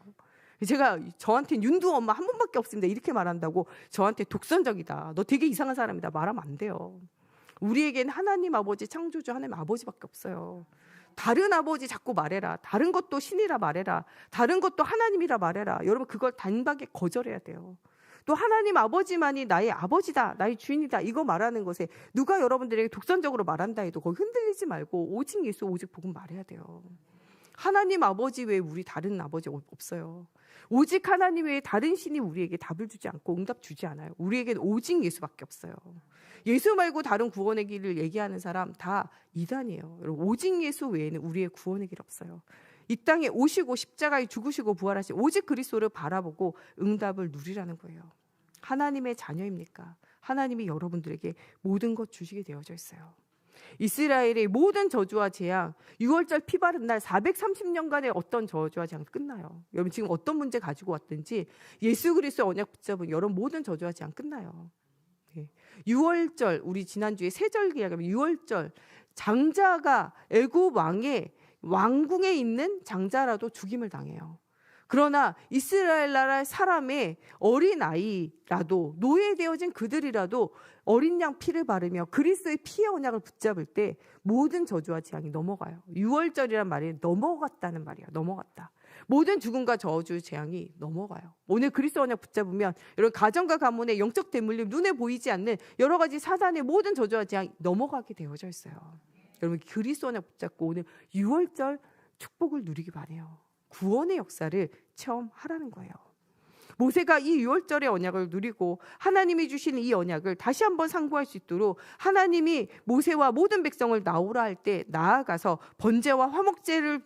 제가 저한테는 윤두 엄마 한 번밖에 없습니다 이렇게 말한다고 저한테 독선적이다, 너 되게 이상한 사람이다 말하면 안 돼요. 우리에겐 하나님 아버지, 창조주 하나님 아버지밖에 없어요. 다른 아버지 자꾸 말해라, 다른 것도 신이라 말해라, 다른 것도 하나님이라 말해라, 여러분 그걸 단박에 거절해야 돼요. 또 하나님 아버지만이 나의 아버지다, 나의 주인이다, 이거 말하는 것에 누가 여러분들에게 독선적으로 말한다 해도 거기 흔들리지 말고 오직 예수, 오직 복음 말해야 돼요. 하나님 아버지 외에 우리 다른 아버지 없어요. 오직 하나님 외에 다른 신이 우리에게 답을 주지 않고 응답 주지 않아요. 우리에게는 오직 예수밖에 없어요. 예수 말고 다른 구원의 길을 얘기하는 사람 다 이단이에요. 여러분, 오직 예수 외에는 우리의 구원의 길 없어요. 이 땅에 오시고 십자가에 죽으시고 부활하신 오직 그리스도를 바라보고 응답을 누리라는 거예요. 하나님의 자녀입니까? 하나님이 여러분들에게 모든 것 주시게 되어져 있어요. 이스라엘의 모든 저주와 재앙, 6월절 피 바른 날 430년간의 어떤 저주와 재앙 끝나요. 여러분 지금 어떤 문제 가지고 왔든지 예수 그리스도의 언약 붙잡은 여러분 모든 저주와 재앙 끝나요. 6월절, 우리 지난주에 세절기 이야기하면 6월절, 장자가 애굽 왕의 왕궁에 있는 장자라도 죽임을 당해요. 그러나 이스라엘 나라 사람의 어린아이라도, 노예되어진 그들이라도 어린 양 피를 바르며 그리스도의 피의 언약을 붙잡을 때 모든 저주와 재앙이 넘어가요. 6월절이란 말이 넘어갔다는 말이야. 넘어갔다. 모든 죽음과 저주, 재앙이 넘어가요. 오늘 그리스도 언약 붙잡으면 여러분 가정과 가문의 영적 대물림, 눈에 보이지 않는 여러 가지 사단의 모든 저주와 재앙이 넘어가게 되어져 있어요. 여러분 그리스도 언약 붙잡고 오늘 6월절 축복을 누리기 바라요. 구원의 역사를 체험하라는 거예요. 모세가 이 6월절의 언약을 누리고 하나님이 주시는 이 언약을 다시 한번 상고할 수 있도록 하나님이 모세와 모든 백성을 나오라 할 때 나아가서 번제와 화목제를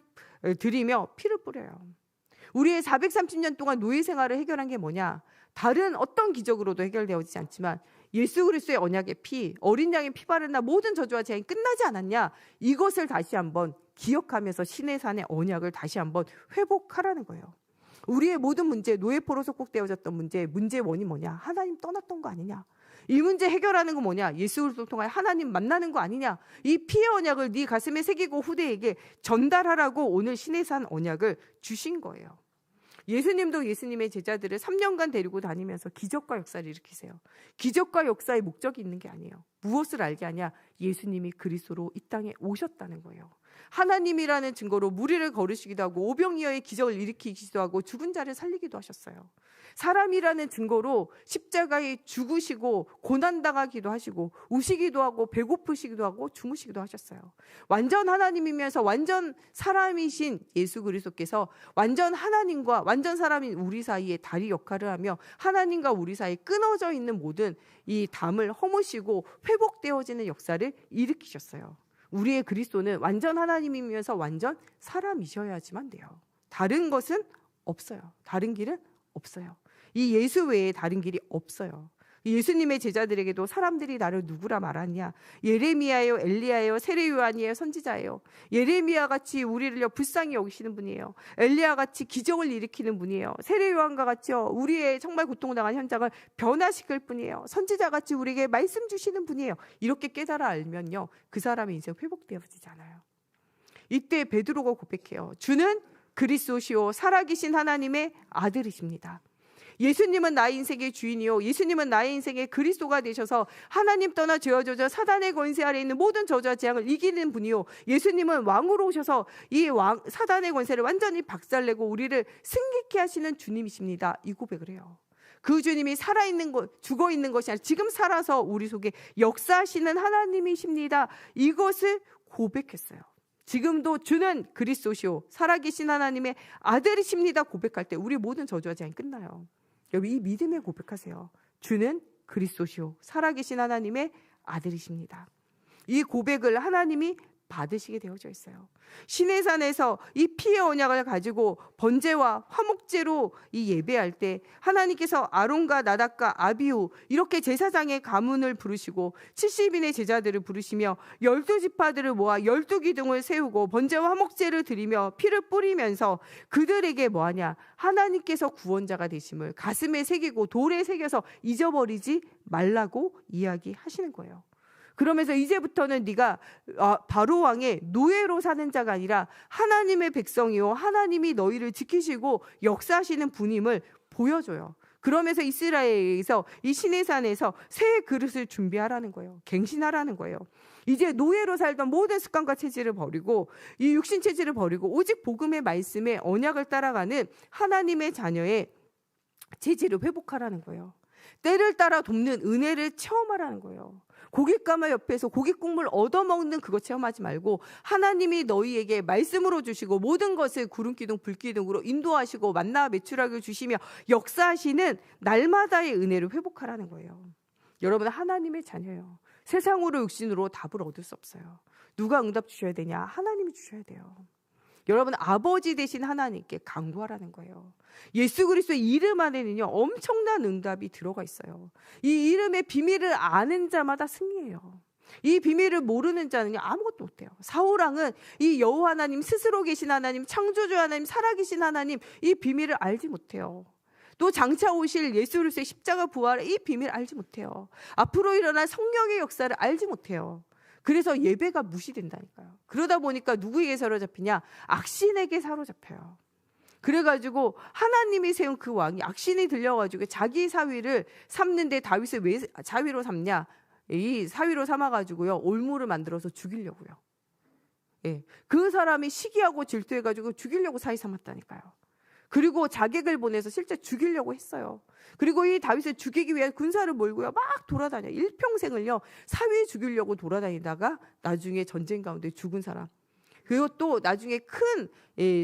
드리며 피를 뿌려요. 우리의 430년 동안 노예 생활을 해결한 게 뭐냐? 다른 어떤 기적으로도 해결되어지지 않지만 예수 그리스도의 언약의 피, 어린 양의 피 바른 날 모든 저주와 재앙이 끝나지 않았냐? 이것을 다시 한번 기억하면서 신의 산의 언약을 다시 한번 회복하라는 거예요. 우리의 모든 문제, 노예포로 속국되어졌던 문제의 원인이 뭐냐? 하나님 떠났던 거 아니냐? 이 문제 해결하는 건 뭐냐? 예수 그리스도를 통하여 하나님 만나는 거 아니냐? 이 피의 언약을 네 가슴에 새기고 후대에게 전달하라고 오늘 신의 산 언약을 주신 거예요. 예수님도 예수님의 제자들을 3년간 데리고 다니면서 기적과 역사를 일으키세요. 기적과 역사의 목적이 있는 게 아니에요. 무엇을 알게 하냐? 예수님이 그리스도로 이 땅에 오셨다는 거예요. 하나님이라는 증거로 무리를 거르시기도 하고 오병이어의 기적을 일으키기도 하고 죽은 자를 살리기도 하셨어요. 사람이라는 증거로 십자가에 죽으시고 고난당하기도 하시고 우시기도 하고 배고프시기도 하고 주무시기도 하셨어요. 완전 하나님이면서 완전 사람이신 예수 그리스도께서 완전 하나님과 완전 사람인 우리 사이에 다리 역할을 하며 하나님과 우리 사이에 끊어져 있는 모든 이 담을 허무시고 회복되어지는 역사를 일으키셨어요. 우리의 그리스도는 완전 하나님이면서 완전 사람이셔야지만 돼요. 다른 것은 없어요. 다른 길은 없어요. 이 예수 외에 다른 길이 없어요. 예수님의 제자들에게도 사람들이 나를 누구라 말하냐? 예레미야예요, 엘리야예요, 세례 요한이에요, 선지자예요. 예레미야 같이 우리를 불쌍히 여기시는 분이에요. 엘리야 같이 기적을 일으키는 분이에요. 세례 요한과 같이요, 우리의 정말 고통당한 현장을 변화시킬 분이에요. 선지자 같이 우리에게 말씀 주시는 분이에요. 이렇게 깨달아 알면요, 그 사람의 인생 회복되어지잖아요. 이때 베드로가 고백해요. 주는 그리스도시요 살아계신 하나님의 아들이십니다. 예수님은 나의 인생의 주인이요, 예수님은 나의 인생의 그리스도가 되셔서 하나님 떠나 죄어져져 사단의 권세 아래 있는 모든 저주와 재앙을 이기는 분이요, 예수님은 왕으로 오셔서 이 사단의 권세를 완전히 박살내고 우리를 승리케 하시는 주님이십니다. 이 고백을 해요. 그 주님이 살아있는 것, 죽어있는 것이 아니라 지금 살아서 우리 속에 역사하시는 하나님이십니다. 이것을 고백했어요. 지금도 주는 그리스도시요 살아계신 하나님의 아들이십니다 고백할 때 우리 모든 저주와 재앙이 끝나요. 여러분 이 믿음에 고백하세요. 주는 그리스도시요 살아계신 하나님의 아들이십니다. 이 고백을 하나님이 받으시게 되어져 있어요. 시내산에서 이 피의 언약을 가지고 번제와 화목제로 이 예배할 때 하나님께서 아론과 나답과 아비후 이렇게 제사장의 가문을 부르시고 70인의 제자들을 부르시며 12지파들을 모아 12기둥을 세우고 번제와 화목제를 드리며 피를 뿌리면서 그들에게 뭐하냐? 하나님께서 구원자가 되심을 가슴에 새기고 돌에 새겨서 잊어버리지 말라고 이야기하시는 거예요. 그러면서 이제부터는 네가 바로 왕의 노예로 사는 자가 아니라 하나님의 백성이요 하나님이 너희를 지키시고 역사하시는 분임을 보여줘요. 그러면서 이스라엘에서 이 시내산에서 새 그릇을 준비하라는 거예요. 갱신하라는 거예요. 이제 노예로 살던 모든 습관과 체질을 버리고 이 육신 체질을 버리고 오직 복음의 말씀에 언약을 따라가는 하나님의 자녀의 체질을 회복하라는 거예요. 때를 따라 돕는 은혜를 체험하라는 거예요. 고깃가마 옆에서 고깃국물 얻어먹는 그거 체험하지 말고 하나님이 너희에게 말씀으로 주시고 모든 것을 구름기둥 불기둥으로 인도하시고 만나와 메추라기를 주시며 역사하시는 날마다의 은혜를 회복하라는 거예요. 여러분 하나님의 자녀예요. 세상으로 육신으로 답을 얻을 수 없어요. 누가 응답 주셔야 되냐? 하나님이 주셔야 돼요. 여러분 아버지 되신 하나님께 간구하라는 거예요. 예수 그리스도의 이름 안에는요 엄청난 응답이 들어가 있어요. 이 이름의 비밀을 아는 자마다 승리해요. 이 비밀을 모르는 자는요 아무것도 못해요. 사울왕은 이 여호와 하나님 스스로 계신 하나님 창조주 하나님 살아계신 하나님 이 비밀을 알지 못해요. 또 장차 오실 예수 그리스도의 십자가 부활의 이 비밀을 알지 못해요. 앞으로 일어날 성령의 역사를 알지 못해요. 그래서 예배가 무시된다니까요. 그러다 보니까 누구에게 사로잡히냐? 악신에게 사로잡혀요. 그래가지고 하나님이 세운 그 왕이 악신이 들려가지고 자기 사위를 삼는데 다윗을 왜 사위로 삼냐? 이 사위로 삼아가지고요 올무를 만들어서 죽이려고요. 예, 그 사람이 시기하고 질투해가지고 죽이려고 사위 삼았다니까요. 그리고 자객을 보내서 실제 죽이려고 했어요. 그리고 이 다윗을 죽이기 위해 군사를 몰고요 막 돌아다녀. 일평생을요 사위 죽이려고 돌아다니다가 나중에 전쟁 가운데 죽은 사람. 그리고 또 나중에 큰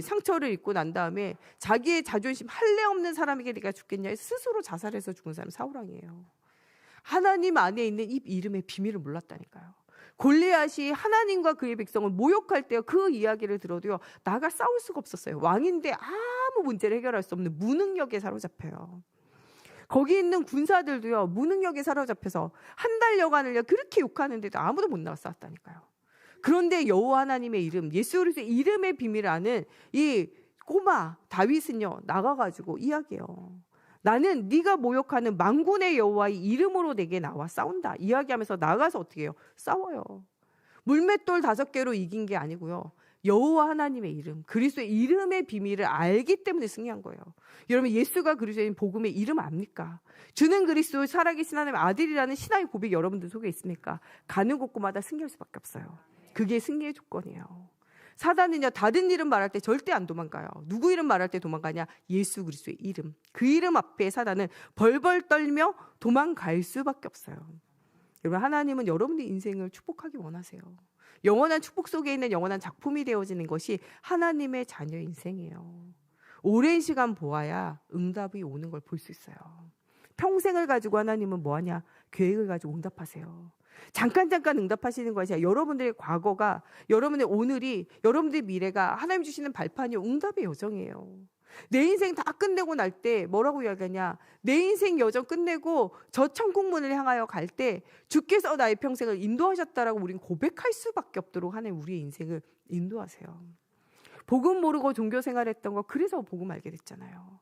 상처를 입고 난 다음에 자기의 자존심 할례 없는 사람에게 내가 죽겠냐 스스로 자살해서 죽은 사람이 사울왕이에요. 하나님 안에 있는 이 이름의 비밀을 몰랐다니까요. 골리앗이 하나님과 그의 백성을 모욕할 때 그 이야기를 들어도요 나가 싸울 수가 없었어요. 왕인데 아무 문제를 해결할 수 없는 무능력에 사로잡혀요. 거기 있는 군사들도요 무능력에 사로잡혀서 한 달여간을요 그렇게 욕하는데도 아무도 못 나와 싸웠다니까요. 그런데 여호와 하나님의 이름 예수 그리스도의 이름의 비밀을 아는 이 꼬마 다윗은요 나가가지고 이야기해요. 나는 네가 모욕하는 만군의 여호와의 이름으로 내게 나와 싸운다. 이야기하면서 나가서 어떻게 해요? 싸워요. 물맷돌 5개로 이긴 게 아니고요. 여호와 하나님의 이름, 그리스도의 이름의 비밀을 알기 때문에 승리한 거예요. 여러분 예수가 그리스도인 복음의 이름 압니까? 주는 그리스도 살아계신 하나님의 아들이라는 신앙의 고백 여러분들 속에 있습니까? 가는 곳곳마다 승리할 수밖에 없어요. 그게 승리의 조건이에요. 사단은요 다른 이름 말할 때 절대 안 도망가요. 누구 이름 말할 때 도망가냐? 예수 그리스도의 이름. 그 이름 앞에 사단은 벌벌 떨며 도망갈 수밖에 없어요. 여러분 하나님은 여러분의 인생을 축복하기 원하세요. 영원한 축복 속에 있는 영원한 작품이 되어지는 것이 하나님의 자녀의 인생이에요. 오랜 시간 보아야 응답이 오는 걸 볼 수 있어요. 평생을 가지고 하나님은 뭐하냐? 계획을 가지고 응답하세요. 잠깐 응답하시는 것이 아니라 여러분들의 과거가 여러분의 오늘이 여러분들의 미래가 하나님 주시는 발판이요 응답의 여정이에요. 내 인생 다 끝내고 날 때 뭐라고 이야기하냐? 내 인생 여정 끝내고 저 천국문을 향하여 갈 때 주께서 나의 평생을 인도하셨다라고 우린 고백할 수밖에 없도록 하나님 우리의 인생을 인도하세요. 복음 모르고 종교 생활했던 거 그래서 복음 알게 됐잖아요.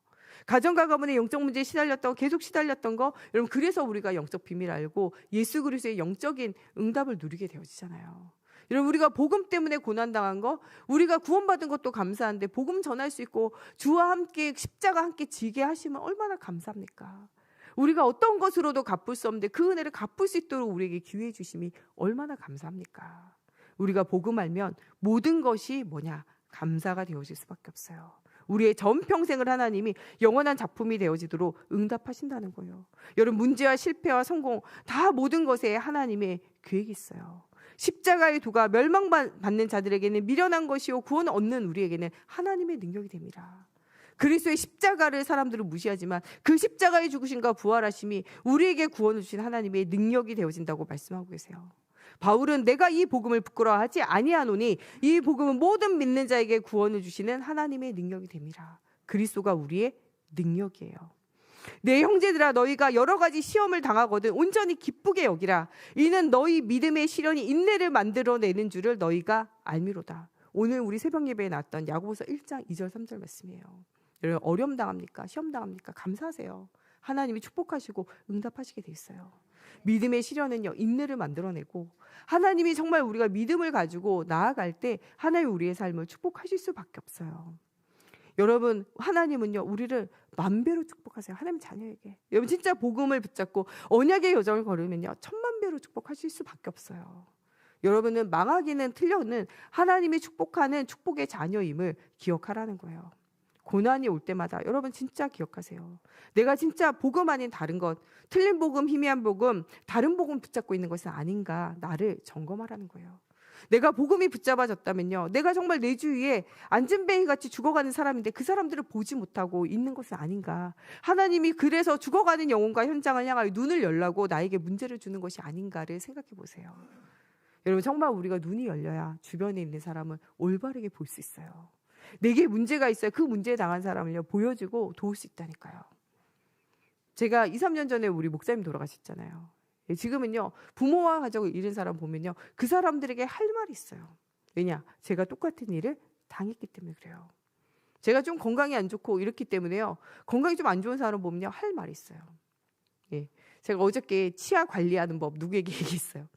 가정과 가문의 영적 문제에 시달렸던 거 계속 시달렸던 거 여러분 그래서 우리가 영적 비밀을 알고 예수 그리스도의 영적인 응답을 누리게 되어지잖아요. 여러분 우리가 복음 때문에 고난당한 거 우리가 구원받은 것도 감사한데 복음 전할 수 있고 주와 함께 십자가 함께 지게 하시면 얼마나 감사합니까? 우리가 어떤 것으로도 갚을 수 없는데 그 은혜를 갚을 수 있도록 우리에게 기회 주심이 얼마나 감사합니까? 우리가 복음 알면 모든 것이 뭐냐? 감사가 되어질 수밖에 없어요. 우리의 전평생을 하나님이 영원한 작품이 되어지도록 응답하신다는 거예요. 여러분 문제와 실패와 성공 다 모든 것에 하나님의 계획이 있어요. 십자가의 도가 멸망받는 자들에게는 미련한 것이요 구원 얻는 우리에게는 하나님의 능력이 됩니다. 그리스도의 십자가를 사람들은 무시하지만 그 십자가의 죽으심과 부활하심이 우리에게 구원을 주신 하나님의 능력이 되어진다고 말씀하고 계세요. 바울은 내가 이 복음을 부끄러워하지 아니하노니 이 복음은 모든 믿는 자에게 구원을 주시는 하나님의 능력이 됩니다. 그리스도가 우리의 능력이에요. 내 형제들아 너희가 여러 가지 시험을 당하거든 온전히 기쁘게 여기라. 이는 너희 믿음의 시련이 인내를 만들어내는 줄을 너희가 알미로다. 오늘 우리 새벽 예배에 나왔던 야고보서 1장 2절 3절 말씀이에요. 여러분 어려움 당합니까? 시험 당합니까? 감사하세요. 하나님이 축복하시고 응답하시게 돼 있어요. 믿음의 시련은요, 인내를 만들어내고 하나님이 정말 우리가 믿음을 가지고 나아갈 때 하나님 우리의 삶을 축복하실 수밖에 없어요. 여러분, 하나님은요 우리를 만배로 축복하세요. 하나님 자녀에게. 여러분 진짜 복음을 붙잡고 언약의 여정을 걸으면요 1000만배로 축복하실 수밖에 없어요. 여러분은 망하기는 틀려는 하나님이 축복하는 축복의 자녀임을 기억하라는 거예요. 고난이 올 때마다 여러분 진짜 기억하세요. 내가 진짜 복음 아닌 다른 것, 틀린 복음, 희미한 복음, 다른 복음 붙잡고 있는 것은 아닌가, 나를 점검하라는 거예요. 내가 복음이 붙잡아졌다면요, 내가 정말 내 주위에 안전뱅이같이 죽어가는 사람인데 그 사람들을 보지 못하고 있는 것은 아닌가. 하나님이 그래서 죽어가는 영혼과 현장을 향하여 눈을 열라고 나에게 문제를 주는 것이 아닌가를 생각해 보세요. 여러분 정말 우리가 눈이 열려야 주변에 있는 사람을 올바르게 볼 수 있어요. 내게 문제가 있어요. 그 문제에 당한 사람을요 보여주고 도울 수 있다니까요. 제가 2, 3년 전에 우리 목사님 돌아가셨잖아요. 지금은요 부모와 가족을 잃은 사람 보면요 그 사람들에게 할 말이 있어요. 왜냐? 제가 똑같은 일을 당했기 때문에 그래요. 제가 좀 건강이 안 좋고 이렇기 때문에요 건강이 좀 안 좋은 사람 보면요 할 말이 있어요. 예, 제가 어저께 치아 관리하는 법 누구에게 얘기했어요.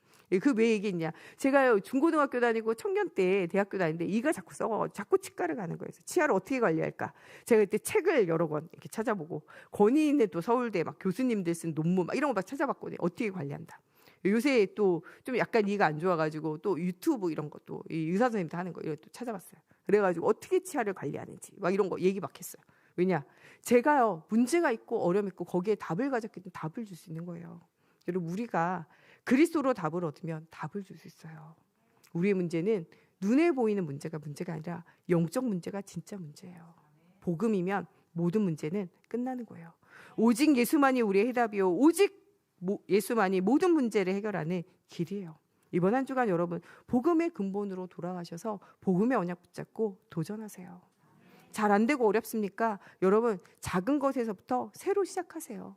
그 왜 얘기했냐? 제가요 중고등학교 다니고 청년 때 대학교 다니는데 이가 자꾸 썩어 자꾸 치과를 가는 거예요. 치아를 어떻게 관리할까? 제가 그때 책을 여러 권 이렇게 찾아보고 권위인의 또 서울대 막 교수님들 쓴 논문 막 이런 거 막 찾아봤거든요. 어떻게 관리한다. 요새 또 좀 약간 이가 안 좋아가지고 또 유튜브 이런 것도 이 의사 선생님도 하는 거 이런 거 또 찾아봤어요. 그래가지고 어떻게 치아를 관리하는지 막 이런 거 얘기 막 했어요. 왜냐? 제가요 문제가 있고 어려움이 있고 거기에 답을 가졌기 때문에 답을 줄 수 있는 거예요. 여러분 우리가 그리스도로 답을 얻으면 답을 줄 수 있어요. 우리의 문제는 눈에 보이는 문제가 아니라 영적 문제가 진짜 문제예요. 복음이면 모든 문제는 끝나는 거예요. 오직 예수만이 우리의 해답이요 오직 예수만이 모든 문제를 해결하는 길이에요. 이번 한 주간 여러분 복음의 근본으로 돌아가셔서 복음의 언약 붙잡고 도전하세요. 잘 안 되고 어렵습니까? 여러분 작은 것에서부터 새로 시작하세요.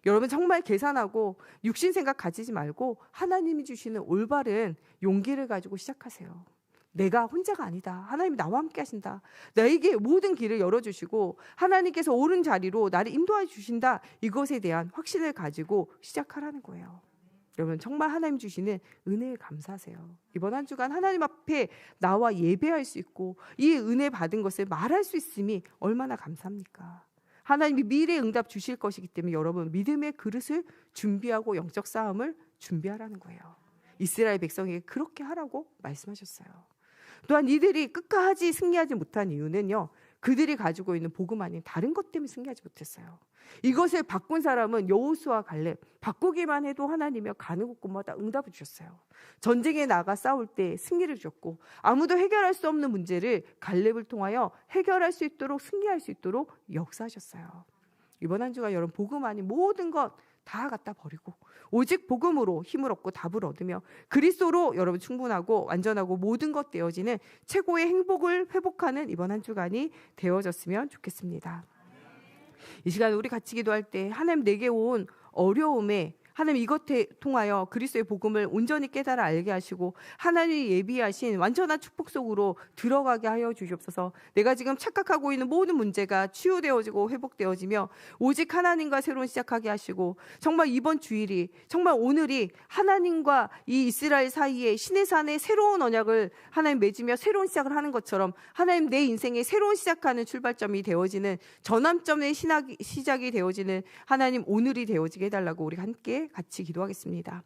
여러분 정말 계산하고 육신 생각 가지지 말고 하나님이 주시는 올바른 용기를 가지고 시작하세요. 내가 혼자가 아니다. 하나님이 나와 함께 하신다. 나에게 모든 길을 열어주시고 하나님께서 옳은 자리로 나를 인도해 주신다. 이것에 대한 확신을 가지고 시작하라는 거예요. 여러분 정말 하나님 주시는 은혜에 감사하세요. 이번 한 주간 하나님 앞에 나와 예배할 수 있고 이 은혜 받은 것을 말할 수 있음이 얼마나 감사합니까? 하나님이 미래 응답 주실 것이기 때문에 여러분 믿음의 그릇을 준비하고 영적 싸움을 준비하라는 거예요. 이스라엘 백성에게 그렇게 하라고 말씀하셨어요. 또한 이들이 끝까지 승리하지 못한 이유는요 그들이 가지고 있는 복음 아닌 다른 것 때문에 승리하지 못했어요. 이것을 바꾼 사람은 여호수아 갈렙. 바꾸기만 해도 하나님이 가는 곳곳마다 응답을 주셨어요. 전쟁에 나가 싸울 때 승리를 주셨고 아무도 해결할 수 없는 문제를 갈렙을 통하여 해결할 수 있도록 승리할 수 있도록 역사하셨어요. 이번 한 주간 여러분 복음 아닌 모든 것 다 갖다 버리고 오직 복음으로 힘을 얻고 답을 얻으며 그리스도로 여러분 충분하고 완전하고 모든 것 되어지는 최고의 행복을 회복하는 이번 한 주간이 되어졌으면 좋겠습니다. 이 시간 우리 같이 기도할 때 하나님 내게 온 어려움에 하나님 이것에 통하여 그리스도의 복음을 온전히 깨달아 알게 하시고 하나님이 예비하신 완전한 축복 속으로 들어가게 하여 주시옵소서. 내가 지금 착각하고 있는 모든 문제가 치유되어지고 회복되어지며 오직 하나님과 새로운 시작하게 하시고 정말 이번 주일이 정말 오늘이 하나님과 이 이스라엘 사이에 시내산의 새로운 언약을 하나님 맺으며 새로운 시작을 하는 것처럼 하나님 내 인생의 새로운 시작하는 출발점이 되어지는 전환점의 시작이 되어지는 하나님 오늘이 되어지게 해달라고 우리 함께 같이 기도하겠습니다.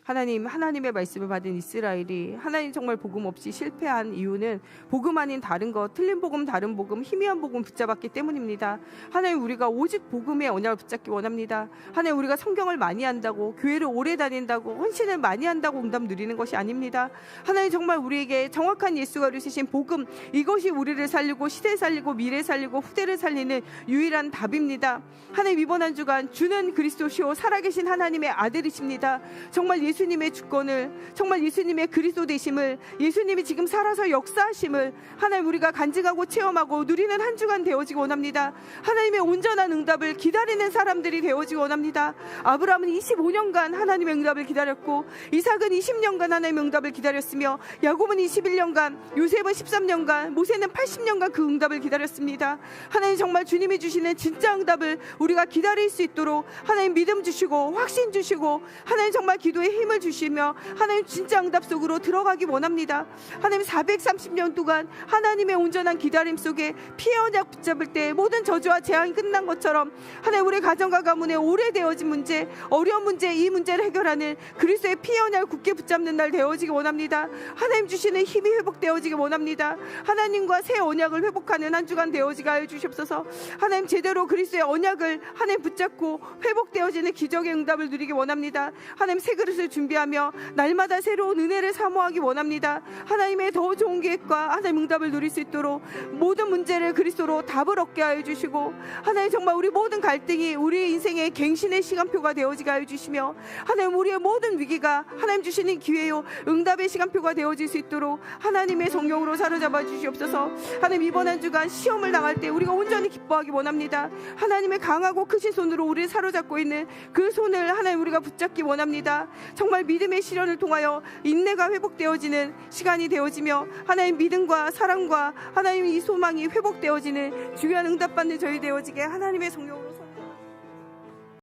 하나님, 하나님의 말씀을 받은 이스라엘이 하나님 정말 복음 없이 실패한 이유는 복음 아닌 다른 것, 틀린 복음, 다른 복음, 희미한 복음 붙잡았기 때문입니다. 하나님 우리가 오직 복음의 언약을 붙잡기 원합니다. 하나님 우리가 성경을 많이 한다고, 교회를 오래 다닌다고, 헌신을 많이 한다고 응답 누리는 것이 아닙니다. 하나님 정말 우리에게 정확한 예수가 이루신 복음, 이것이 우리를 살리고 시대 살리고 미래 살리고 후대를 살리는 유일한 답입니다. 하나님 이번 한 주간 주는 그리스도시요 살아계신 하나님의 아들이십니다. 정말 예수님의 주권을, 정말 예수님의 그리스도 되심을, 예수님이 지금 살아서 역사하심을 하나님 우리가 간증하고 체험하고 누리는 한 주간 되어지기 원합니다. 하나님의 온전한 응답을 기다리는 사람들이 되어지기 원합니다. 아브라함은 25년간 하나님의 응답을 기다렸고, 이삭은 20년간 하나님의 응답을 기다렸으며, 야곱은 21년간, 요셉은 13년간, 모세는 80년간 그 응답을 기다렸습니다. 하나님 정말 주님이 주시는 진짜 응답을 우리가 기다릴 수 있도록 하나님 믿음 주시고 확신 주시고, 하나님 정말 기도에 힘을 주시며 하나님 진짜 응답 속으로 들어가기 원합니다. 하나님 430년 동안 하나님의 온전한 기다림 속에 피의 언약 붙잡을 때 모든 저주와 재앙이 끝난 것처럼, 하나님 우리 가정과 가문에 오래되어진 문제, 어려운 문제, 이 문제를 해결하는 그리스도의 피의 언약을 굳게 붙잡는 날 되어지기 원합니다. 하나님 주시는 힘이 회복되어지기 원합니다. 하나님과 새 언약을 회복하는 한 주간 되어지게 하여 주시옵소서. 하나님 제대로 그리스도의 언약을 하나님 붙잡고 회복되어지는 기적의 응답을 누리기 원합니다. 하나님 새 그릇을 준비하며 날마다 새로운 은혜를 사모하기 원합니다. 하나님의 더 좋은 계획과 하나님 응답을 누릴 수 있도록 모든 문제를 그리스도로 답을 얻게 하여 주시고, 하나님 정말 우리 모든 갈등이 우리의 인생의 갱신의 시간표가 되어지게 하여 주시며, 하나님 우리의 모든 위기가 하나님 주시는 기회요 응답의 시간표가 되어질 수 있도록 하나님의 성령으로 사로잡아 주시옵소서. 하나님 이번 한 주간 시험을 당할 때 우리가 온전히 기뻐하기 원합니다. 하나님의 강하고 크신 손으로 우리를 사로잡고 있는 그 손을 하나님 우리가 붙잡기 원합니다. 정말 믿음의 시련을 통하여 인내가 회복되어지는 시간이 되어지며, 하나님 믿음과 사랑과 하나님 이 소망이 회복되어지는 주요한 응답받는 저희 되어지게 하나님의 성령